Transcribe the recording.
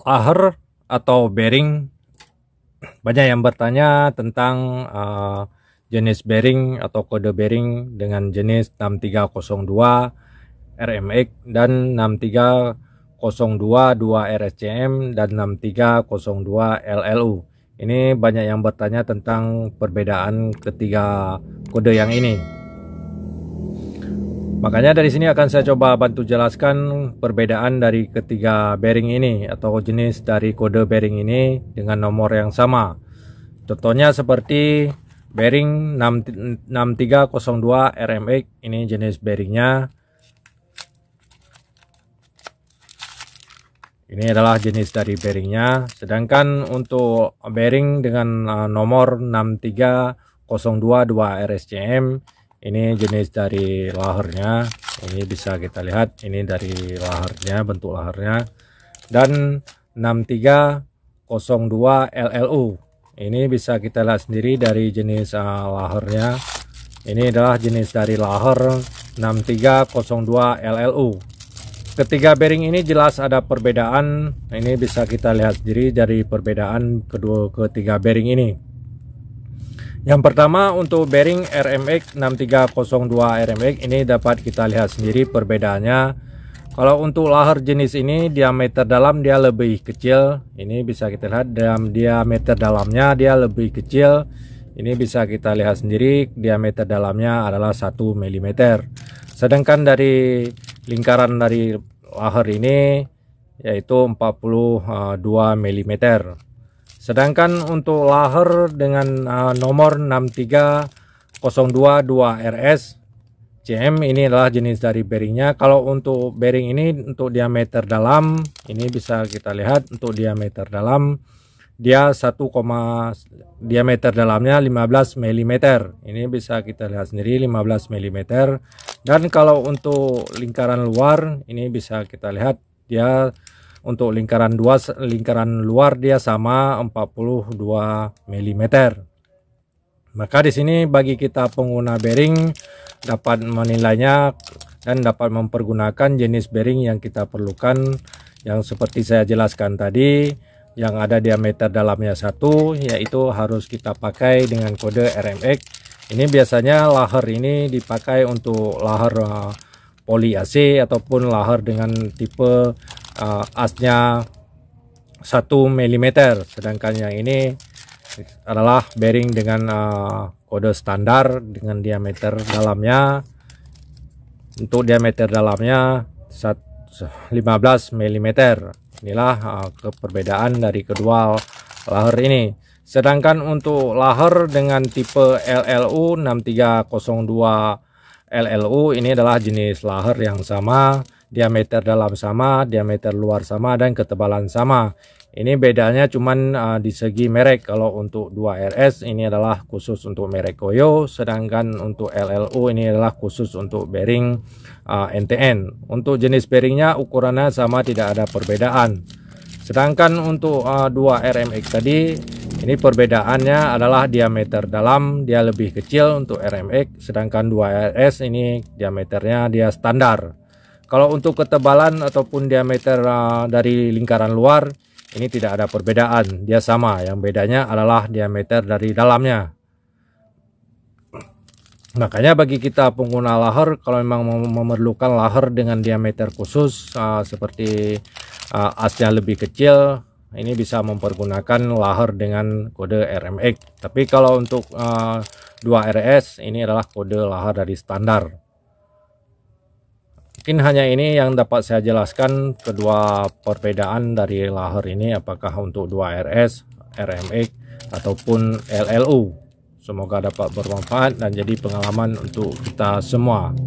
Laher atau bearing, banyak yang bertanya tentang jenis bearing atau kode bearing dengan jenis 6302 RMX dan 6302 2RSCM dan 6302 LLU. Ini banyak yang bertanya tentang perbedaan ketiga kode yang ini. Makanya dari sini akan saya coba bantu jelaskan perbedaan dari ketiga bearing ini atau jenis dari kode bearing ini dengan nomor yang sama. Contohnya seperti bearing 6302 RMX, ini jenis bearingnya. Ini adalah jenis dari bearingnya. Sedangkan untuk bearing dengan nomor 6302 2RSCM, ini jenis dari lahernya. Ini bisa kita lihat, ini dari lahernya, bentuk lahernya. Dan 6302 LLU, ini bisa kita lihat sendiri dari jenis lahernya. Ini adalah jenis dari laher 6302 LLU. Ketiga bearing ini jelas ada perbedaan. Ini bisa kita lihat sendiri dari perbedaan ketiga bearing ini. Yang pertama untuk bearing RMX 6302 RMX, ini dapat kita lihat sendiri perbedaannya. Kalau untuk laher jenis ini diameter dalam dia lebih kecil. Ini bisa kita lihat diameter dalamnya dia lebih kecil. Ini bisa kita lihat sendiri diameter dalamnya adalah 1 mm. Sedangkan dari lingkaran dari laher ini yaitu 42 mm. Sedangkan untuk laher dengan nomor 6302 2RS CM, ini adalah jenis dari bearingnya. Kalau untuk bearing ini untuk diameter dalam, ini bisa kita lihat untuk diameter dalam dia diameter dalamnya 15 mm. Ini bisa kita lihat sendiri 15 mm. Dan kalau untuk lingkaran luar, ini bisa kita lihat dia untuk lingkaran luar dia sama 42 mm. Maka di sini bagi kita pengguna bearing dapat menilainya dan dapat mempergunakan jenis bearing yang kita perlukan, yang seperti saya jelaskan tadi, yang ada diameter dalamnya 1, yaitu harus kita pakai dengan kode RMX. Ini biasanya laher ini dipakai untuk laher poli AC ataupun laher dengan tipe asnya 1 mm. Sedangkan yang ini adalah bearing dengan kode standar dengan diameter dalamnya, untuk diameter dalamnya 15 mm. Inilah perbedaan dari kedua laher ini. Sedangkan untuk laher dengan tipe LLU 6302 LLU, ini adalah jenis laher yang sama, diameter dalam sama, diameter luar sama, dan ketebalan sama. Ini bedanya cuman di segi merek. Kalau untuk 2RS ini adalah khusus untuk merek Koyo, sedangkan untuk LLU ini adalah khusus untuk bearing NTN. Untuk jenis bearingnya ukurannya sama, tidak ada perbedaan. Sedangkan untuk 2RMX tadi, ini perbedaannya adalah diameter dalam dia lebih kecil untuk RMX, sedangkan 2RS ini diameternya dia standar. Kalau untuk ketebalan ataupun diameter dari lingkaran luar, ini tidak ada perbedaan, dia sama. Yang bedanya adalah diameter dari dalamnya. Makanya bagi kita pengguna laher, kalau memang memerlukan laher dengan diameter khusus seperti asnya lebih kecil, ini bisa mempergunakan laher dengan kode RMX. Tapi kalau untuk 2RS, ini adalah kode laher dari standar. Mungkin hanya ini yang dapat saya jelaskan kedua perbedaan dari laher ini, apakah untuk 2RS, RMX ataupun LLU. Semoga dapat bermanfaat dan jadi pengalaman untuk kita semua.